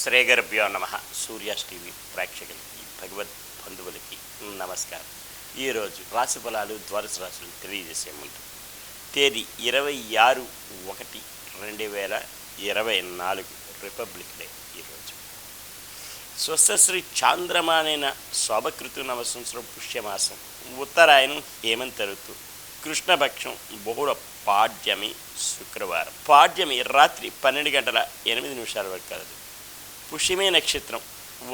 శ్రీగురుభ్యో నమ. సూర్యాస్ టీవీ ప్రేక్షకులకి, భగవద్ బంధువులకి నమస్కారం. ఈరోజు రాశి ఫలాలు, ద్వాదశ రాశులు తెలియజేసే ముందు తేదీ 26/1/2024 రిపబ్లిక్ డే. ఈరోజు స్వస్థశ్రీ చాంద్రమానైన శోభకృతు నవ సంవత్సరం పుష్యమాసం, ఉత్తరాయణం హేమంత ఋతు, కృష్ణపక్షం, బహుళ పాడ్యమి, శుక్రవారం. పాడ్యమి రాత్రి 12:08 వరకు కలదు. పుష్యమే నక్షత్రం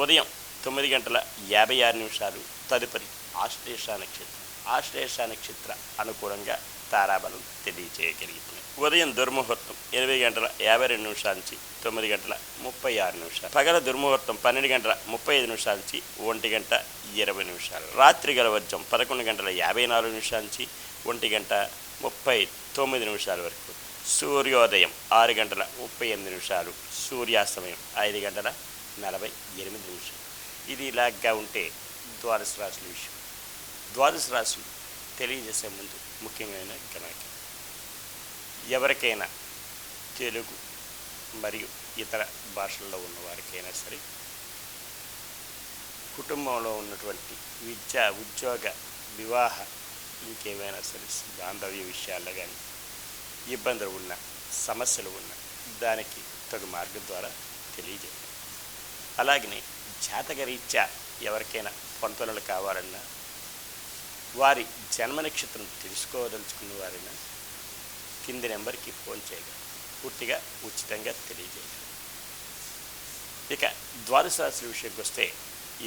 ఉదయం 9:56 తదుపరి ఆశ్లేష నక్షత్రం. ఆశ్లేష నక్షత్ర అనుకూలంగా తారాబలం తెలియజేయగలుగుతుంది. ఉదయం దుర్ముహూర్తం 8:52 నుంచి 9:36. పగల దుర్ముహూర్తం 12:35 నుంచి 1:20. రాత్రి గల వర్జం 11:54 నుంచి 1:39 వరకు. సూర్యోదయం 6:38, సూర్యాస్తమయం 5:48. ఇది ఇలాగా ఉంటే ద్వాదశ రాశుల విషయం. ద్వాదశ రాశులు తెలియజేసే ముందు ముఖ్యమైన గమనిక, ఎవరికైనా తెలుగు మరియు ఇతర భాషల్లో ఉన్నవారికైనా సరే, కుటుంబంలో ఉన్నటువంటి విద్య, ఉద్యోగ, వివాహ, ఇంకేమైనా సరే బాంధవ్య విషయాల్లో కానీ ఇబ్బందులు ఉన్న, సమస్యలు ఉన్న దానికి తగు మార్గం ద్వారా తెలియజేయండి. అలాగనే జాతకరీత్యా ఎవరికైనా పొంతనలు కావాలన్నా, వారి జన్మ నక్షత్రం తెలుసుకోదలుచుకున్న వారైనా కింది నెంబర్కి ఫోన్ చేయగలరు. పూర్తిగా ఉచితంగా తెలియజేయగలరు. ఇక ద్వాదశ రాశుల విషయంకి వస్తే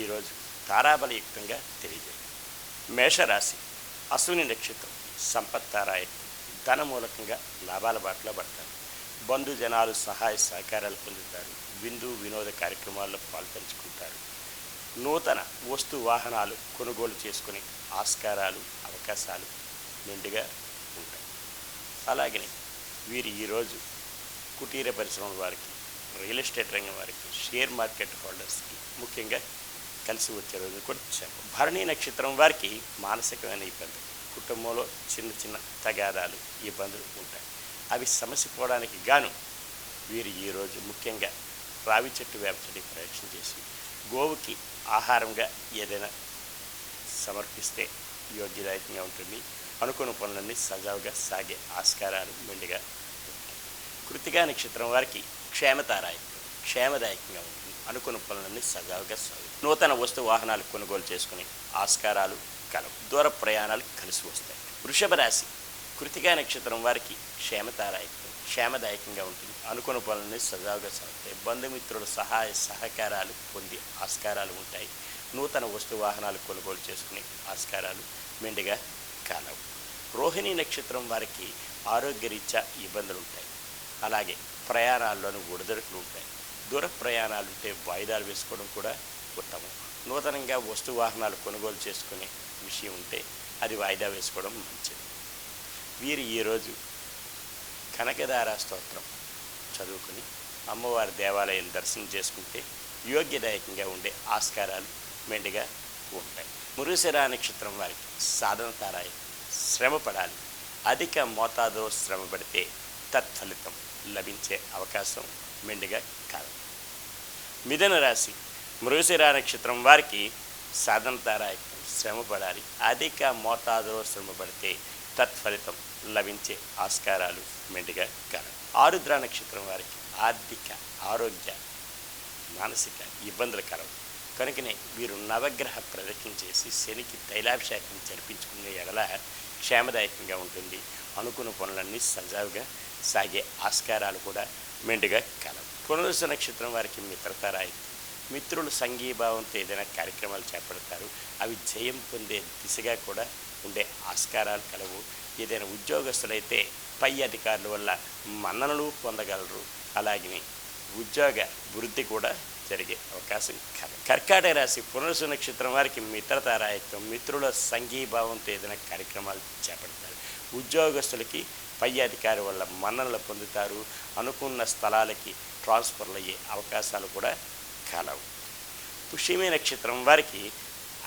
ఈరోజు తారాబలయుక్తంగా తెలియజేయగలరు. మేషరాశి అశ్విని నక్షత్రం, సంపత్తారాయకం, ధన మూలకంగా లాభాల బాటలో పడతారు. బంధుజనాలు సహాయ సహకారాలు పొందుతారు. విందు వినోద కార్యక్రమాల్లో పాల్పంచుకుంటారు. నూతన వస్తు వాహనాలు కొనుగోలు చేసుకునే ఆస్కారాలు, అవకాశాలు మెండుగా ఉంటాయి. అలాగనే వీరు ఈరోజు కుటీర పరిశ్రమల వారికి, రియల్ ఎస్టేట్ రంగం వారికి, షేర్ మార్కెట్ హోల్డర్స్కి ముఖ్యంగా కలిసి వచ్చే రోజు కూడా చెప్పారు. భరణి నక్షత్రం వారికి మానసికమైన ఇబ్బంది, కుటుంబంలో చిన్న చిన్న తగాదాలు, ఇబ్బందులు ఉంటాయి. అవి సమసిపోవడానికి గాను వీరు ఈరోజు ముఖ్యంగా రావి చెట్టు, వేప చెట్టు ప్రయత్నం చేసి గోవుకి ఆహారంగా ఏదైనా సమర్పిస్తే యోగ్యదాయకంగా ఉంటుంది. అనుకున్న పనులన్నీ సజావుగా సాగే ఆస్కారాలు మెండుగా ఉంటాయి. కృతికా నక్షత్రం వారికి క్షేమదాయకంగా ఉంటుంది. అనుకున్న పనులన్నీ సజావుగా సాగు. నూతన వస్తు వాహనాలు కొనుగోలు చేసుకునే ఆస్కారాలు కలవు. దూర ప్రయాణాలు కలిసి వస్తాయి. వృషభ రాశి కృతికా నక్షత్రం వారికి క్షేమదాయకంగా ఉంటుంది. అనుకున్న పనులన్నీ సజావుగా సాగుతాయి. బంధుమిత్రుల సహాయ సహకారాలు పొందే ఆస్కారాలు ఉంటాయి. నూతన వస్తు వాహనాలు కొనుగోలు చేసుకునే ఆస్కారాలు మెండుగా కలవు. రోహిణి నక్షత్రం వారికి ఆరోగ్యరీత్యా ఇబ్బందులు ఉంటాయి. అలాగే ప్రయాణాల్లోనూ ఒడిదుడుకులు ఉంటాయి. దూర ప్రయాణాలు ఉంటే వాయిదాలు వేసుకోవడం కూడా ఉత్తమం. నూతనంగా వస్తు వాహనాలు కొనుగోలు చేసుకునే విషయం ఉంటే అది వాయిదా వేసుకోవడం మంచిది. వీరు ఈరోజు కనకదార స్తోత్రం చదువుకుని అమ్మవారి దేవాలయం దర్శనం చేసుకుంటే యోగ్యదాయకంగా ఉండే ఆస్కారాలు మెండుగా ఉంటాయి. మృగశిర నక్షత్రం వారికి సాధన తారాయి, శ్రమ పడాలి. అధిక మోతాదులో శ్రమ పడితే తత్ఫలితం లభించే అవకాశం మెండుగా కాదు. మిథున రాశి మృగశిర నక్షత్రం వారికి సాధన తారాయకం, శ్రమ పడాలి. అధిక మోతాదులో శ్రమ పడితే తత్ఫలితం లభించే ఆస్కారాలు మెండుగా కలవు. ఆరుద్ర నక్షత్రం వారికి ఆర్థిక, ఆరోగ్య, మానసిక ఇబ్బందులు కలవు. కనుకనే వీరు నవగ్రహ ప్రదక్షిణ చేసి శనికి తైలాభిషేకం జరిపించుకునే ఎడల క్షేమదాయకంగా ఉంటుంది. అనుకున్న పనులన్నీ సజావుగా సాగే ఆస్కారాలు కూడా మెండుగా కలవు. పునరుస నక్షత్రం వారికి మిత్రతారాయకం. మిత్రులు సంఘీభావంతో ఏదైనా కార్యక్రమాలు చేపడతారు. అవి జయం పొందే దిశగా కూడా ఉండే ఆస్కారాలు కలవు. ఏదైనా ఉద్యోగస్తులైతే పై అధికారుల వల్ల మన్ననలు పొందగలరు. అలాగే ఉద్యోగ వృద్ధి కూడా జరిగే అవకాశం కలదు. కర్కాటక రాశి పునరుసు నక్షత్రం వారికి మిత్రతారాయకం. మిత్రుల సంఘీభావంతో ఏదైనా కార్యక్రమాలు చేపడతారు. ఉద్యోగస్తులకి పై అధికారి వల్ల మన్ననలు పొందుతారు. అనుకున్న స్థలాలకి ట్రాన్స్ఫర్లు అయ్యే అవకాశాలు కూడా కలవు. పుష్యమి నక్షత్రం వారికి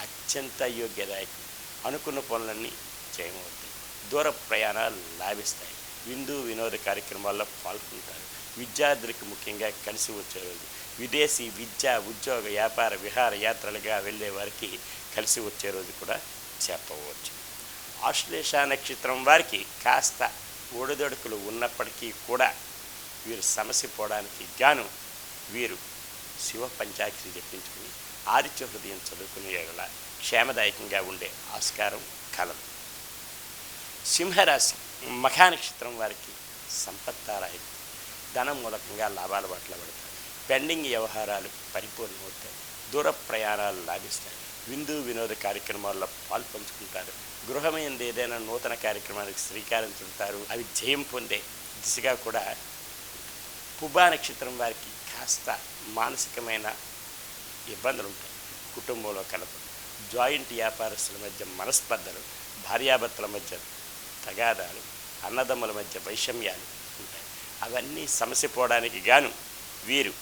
అత్యంత యోగ్యదాయకం. అనుకున్న పనులన్నీ జయమవుతాయి. దూర ప్రయాణాలు లాభిస్తాయి. విందు వినోద కార్యక్రమాల్లో పాల్గొంటారు. విద్యార్థులకు ముఖ్యంగా కలిసి వచ్చే రోజు. విదేశీ విద్య, ఉద్యోగ, వ్యాపార, విహార యాత్రలుగా వెళ్ళే వారికి కలిసి వచ్చే రోజు కూడా చెప్పవచ్చు. ఆశ్లేష నక్షత్రం వారికి కాస్త ఒడిదొడుకులు ఉన్నప్పటికీ కూడా వీరు సమస్య పోవడానికి గాను వీరు శివ పంచాక్షరి జపించుకుని ఆదిత్య హృదయం చదువుకునే ఎడల క్షేమదాయకంగా ఉండే ఆస్కారం కలదు. సింహరాశి మఖా నక్షత్రం వారికి సంపత్తారాయి, ధనం మూలకంగా లాభాల బాటలో పడతాయి. పెండింగ్ వ్యవహారాలు పరిపూర్ణమవుతాయి. దూర ప్రయాణాలు లాభిస్తాయి. విందు వినోద కార్యక్రమాల్లో పాల్పంచుకుంటారు. గృహమైంది ఏదైనా నూతన కార్యక్రమానికి శ్రీకారం చుడతారు. అవి జయం పొందే దిశగా కూడా. పుబ్బా నక్షత్రం వారికి కాస్త మానసికమైన ఇబ్బందులు ఉంటాయి. కుటుంబంలో కలప, జాయింట్ వ్యాపారస్తుల మధ్య మనస్పర్ధలు, భార్యాభర్తల మధ్య తగాదాలు, అన్నదమ్ముల మధ్య వైషమ్యాలు ఉంటాయి. అవన్నీ సమస్య పోవడానికి గాను వీరు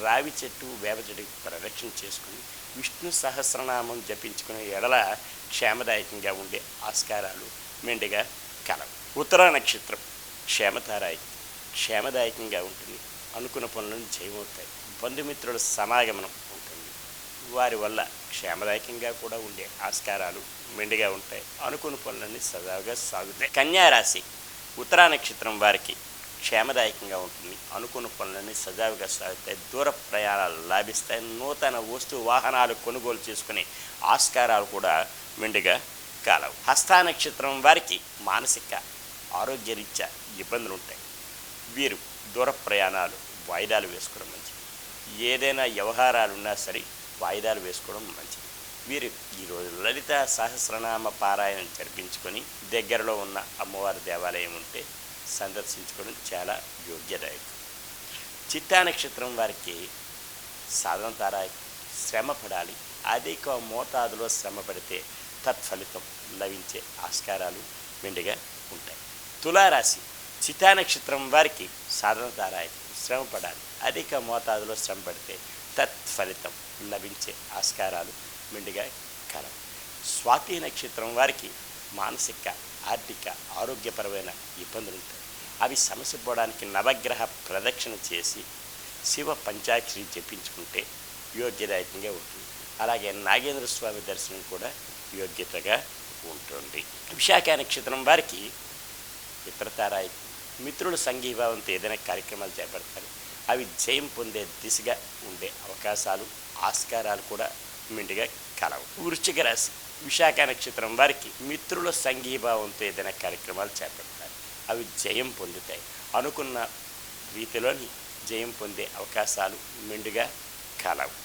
రావి చెట్టు, వేప చెట్టుకి ప్రదక్షిణ చేసుకుని విష్ణు సహస్రనామం జపించుకునే ఎడల క్షేమదాయకంగా ఉండే ఆస్కారాలు మెండుగా కలవు. ఉత్తర నక్షత్రం క్షేమదాయకంగా ఉంటుంది. అనుకున్న పనులను జయమవుతాయి. బంధుమిత్రుల సమాగమనం ఉంటుంది. వారి వల్ల క్షేమదాయకంగా కూడా ఉండే ఆస్కారాలు మెండుగా ఉంటాయి. అనుకున్న పనులన్నీ సజావుగా సాగుతాయి. కన్యారాశి ఉత్తరా నక్షత్రం వారికి క్షేమదాయకంగా ఉంటుంది. అనుకున్న పనులన్నీ సజావుగా సాగుతాయి. దూర ప్రయాణాలు లాభిస్తాయి. నూతన వస్తు వాహనాలు కొనుగోలు చేసుకునే ఆస్కారాలు కూడా మెండుగా కలవు. హస్త నక్షత్రం వారికి మానసిక ఆరోగ్యరీత్యా ఇబ్బందులు ఉంటాయి. వీరు దూర ప్రయాణాలు వాయిదాలు వేసుకోవడం మంచిది. ఏదైనా వ్యవహారాలు ఉన్నా సరే వాయిదాలు వేసుకోవడం మంచిది. వీరు ఈరోజు లలిత సహస్రనామ పారాయణం జరిపించుకొని దగ్గరలో ఉన్న అమ్మవారి దేవాలయం ఉంటే సందర్శించుకోవడం చాలా యోగ్యదాయకం. చిత్తా నక్షత్రం వారికి సాధనతారాయకం. శ్రమ పడాలి. అధిక మోతాదులో శ్రమ పడితే తత్ఫలితం లభించే ఆస్కారాలు మెండుగా ఉంటాయి. తులారాశి చిత్తా నక్షత్రం వారికి సాధనతారాయకం. శ్రమ పడాలి. అధిక మోతాదులో శ్రమ పడితే తత్ఫలితం లభించే ఆస్కారాలు మెండుగా కలవు. స్వాతి నక్షత్రం వారికి మానసిక, ఆర్థిక, ఆరోగ్యపరమైన ఇబ్బందులు ఉంటాయి. అవి సమస్య పోవడానికి నవగ్రహ ప్రదక్షిణ చేసి శివ పంచాక్షరి జపించుకుంటే యోగ్యదాయకంగా ఉంటుంది. అలాగే నాగేంద్ర స్వామి దర్శనం కూడా యోగ్యతగా ఉంటుంది. విశాఖ నక్షత్రం వారికి మిత్రతారాయకం. మిత్రుల సంఘీభావంతో ఏదైనా కార్యక్రమాలు చేపడతారు. అవి జయం పొందే దిశగా ఉండే అవకాశాలు, ఆస్కారాలు కూడా మెండుగా కలవు. వృశ్చిక రాశి విశాఖ నక్షత్రం వారికి మిత్రుల సంఘీభావంతో ఏదైనా కార్యక్రమాలు చేపడతారు. అవి జయం పొందుతాయి. అనుకున్న రీతిలోని జయం పొందే అవకాశాలు మెండుగా కలవు.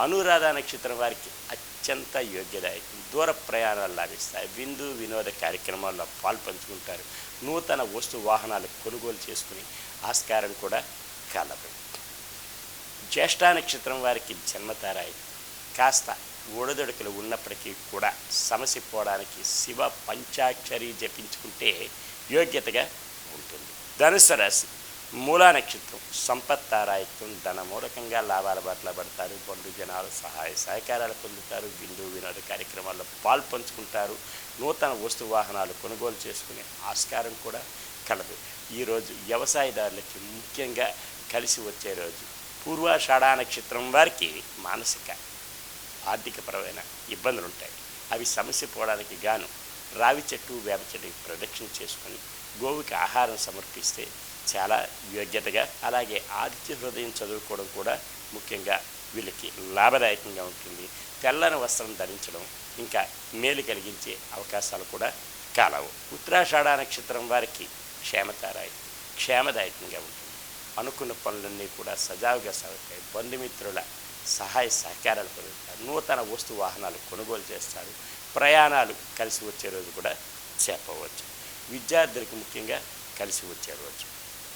అనురాధ నక్షత్రం వారికి అత్యంత యోగ్యదాయకం. దూర ప్రయాణాలు లాభిస్తాయి. విందు వినోద కార్యక్రమాల్లో పాల్పంచుకుంటారు. నూతన వస్తు వాహనాలు కొనుగోలు చేసుకుని ఆస్కారం కూడా కలదు. జ్యేష్ఠ నక్షత్రం వారికి జన్మతారాయి. కాస్త ఒడిదొడుకులు ఉన్నప్పటికీ కూడా సమస్య పోవడానికి శివ పంచాక్షరి జపించుకుంటే యోగ్యతగా ఉంటుంది. ధనుస్సు రాశి మూలా నక్షత్రం సంపత్తారాయకం. ధనమూలకంగా లాభాల బాటలో పడతారు. బంధు జనాలు సహాయ సహకారాలు పొందుతారు. విందు వినోద కార్యక్రమాల్లో పాల్పంచుకుంటారు. నూతన వస్తు వాహనాలు కొనుగోలు చేసుకునే ఆస్కారం కూడా కలదు. ఈరోజు వ్యవసాయదారులకి ముఖ్యంగా కలిసి వచ్చే రోజు. పూర్వాషాఢ నక్షత్రం వారికి మానసిక, ఆర్థికపరమైన ఇబ్బందులు ఉంటాయి. అవి సమస్య పోవడానికి గాను రావి చెట్టు, వేప చెట్టుకి ప్రదక్షిణ చేసుకొని గోవుకి ఆహారం సమర్పిస్తే చాలా యోగ్యతగా, అలాగే ఆదిత్య హృదయం చదువుకోవడం కూడా ముఖ్యంగా వీళ్ళకి లాభదాయకంగా ఉంటుంది. తెల్లని వస్త్రం ధరించడం ఇంకా మేలు కలిగించే అవకాశాలు కూడా కలవు. ఉత్తరాషాఢ నక్షత్రం వారికి క్షేమదాయకంగా ఉంటుంది. అనుకున్న పనులన్నీ కూడా సజావుగా సాగుతాయి. బంధుమిత్రుల సహాయ సహకారాలు పొందుతారు. నూతన వస్తు వాహనాలు కొనుగోలు చేస్తారు. ప్రయాణాలు కలిసి వచ్చే రోజు కూడా చెప్పవచ్చు. విద్యార్థులకు ముఖ్యంగా కలిసి వచ్చే రోజు.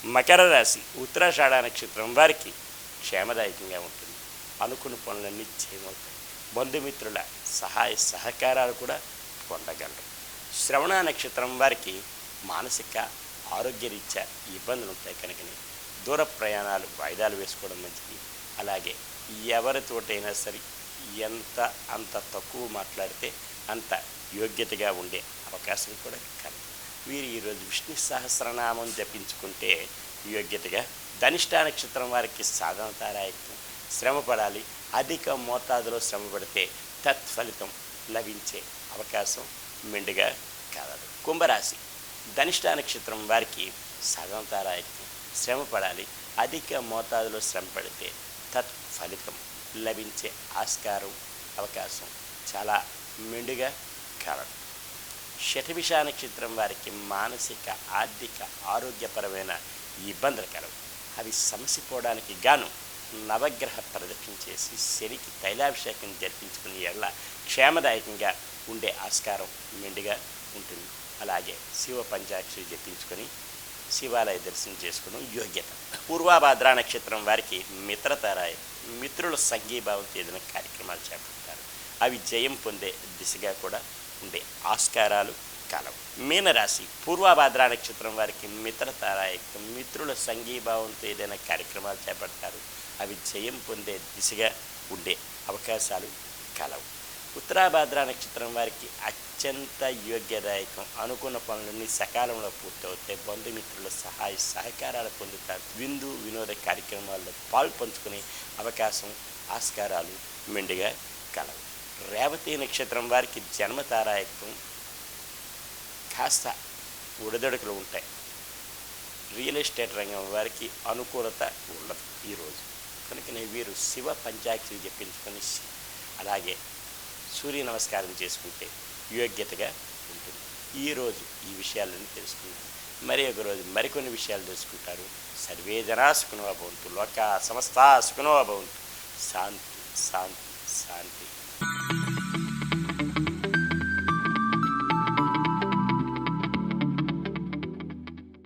మకర రాశి ఉత్తరాషాఢ నక్షత్రం వారికి క్షేమదాయకంగా ఉంటుంది. అనుకున్న పనులన్నీ చేయమవుతాయి. బంధుమిత్రుల సహాయ సహకారాలు కూడా పొందగలరు. శ్రవణ నక్షత్రం వారికి మానసిక, ఆరోగ్యరీత్యా ఇబ్బందులు ఉంటాయి కనుకనే దూర ప్రయాణాలు వాయిదాలు వేసుకోవడం మంచిది. అలాగే ఎవరితోటైనా సరే అంత తక్కువ మాట్లాడితే అంత యోగ్యతగా ఉండే అవకాశం కూడా కలదు. వీరు ఈరోజు విష్ణు సహస్రనామం జపించుకుంటే యోగ్యతగా ధనిష్ట నక్షత్రం వారికి సాధారణతారాయకం, శ్రమ పడాలి, అధిక మోతాదులో శ్రమ పడితే తత్ఫలితం లభించే అవకాశం మెండుగా కలదు. కుంభరాశి ధనిష్ట నక్షత్రం వారికి సాధారణతారాయకం, శ్రమ పడాలి, అధిక మోతాదులో శ్రమ పడితే తత్ఫలితం లభించే ఆస్కారం అవకాశం చాలా మెండుగా కలదు. శతభిష నక్షత్రం వారికి మానసిక ఆర్థిక ఆరోగ్యపరమైన ఇబ్బందులు కలవు. అవి సమసిపోవడానికి గాను నవగ్రహ ప్రదక్షిణ చేసి శనికి తైలాభిషేకం జరిపించుకునే ఎడల క్షేమదాయకంగా ఉండే ఆస్కారం మెండుగా ఉంటుంది. అలాగే శివ పంచాక్షరి జపించుకొని శివాలయ దర్శనం చేసుకోవడం యోగ్యత. పూర్వాభాద్ర నక్షత్రం వారికి మిత్రతారాయ, మిత్రుల సంఘీభావంతో ఏదైనా కార్యక్రమాలు చేపడతారు. అవి జయం పొందే దిశగా కూడా ఉండే ఆస్కారాలు కలవు. మీనరాశి పూర్వాభాద్ర నక్షత్రం వారికి మిత్రతారాయకం, మిత్రుల సంఘీభావంతో ఏదైనా కార్యక్రమాలు చేపడతారు. అవి జయం పొందే దిశగా ఉండే అవకాశాలు కలవు. ఉత్తరాభాద్ర నక్షత్రం వారికి అత్యంత యోగ్యదాయకం, అనుకున్న పనులన్నీ సకాలంలో పూర్తవుతాయి. బంధుమిత్రుల సహాయ సహకారాలు పొందుతారు. విందు వినోద కార్యక్రమాల్లో పాల్పంచుకునే అవకాశం ఆస్కారాలు మెండుగా కలవు. రేవతి నక్షత్రం వారికి జన్మతారాయకం, కాస్త ఒడిదొడుకులు ఉంటాయి. రియల్ ఎస్టేట్ రంగం వారికి అనుకూలత ఉండదు ఈరోజు. కనుకనే వీరు శివ పంచాక్షరి జపించుకొని అలాగే సూర్య నమస్కారం చేసుకుంటే యోగ్యతగా ఉంటుంది. ఈరోజు ఈ విషయాలన్నీ తెలుసుకుంటారు. మరి ఒక రోజు మరికొన్ని విషయాలు తెలుసుకుంటారు. సర్వే జనా సుఖినో భవంతు, లోకా సమస్తా సుఖినో భవంతు. శాంతి శాంతి శాంతి.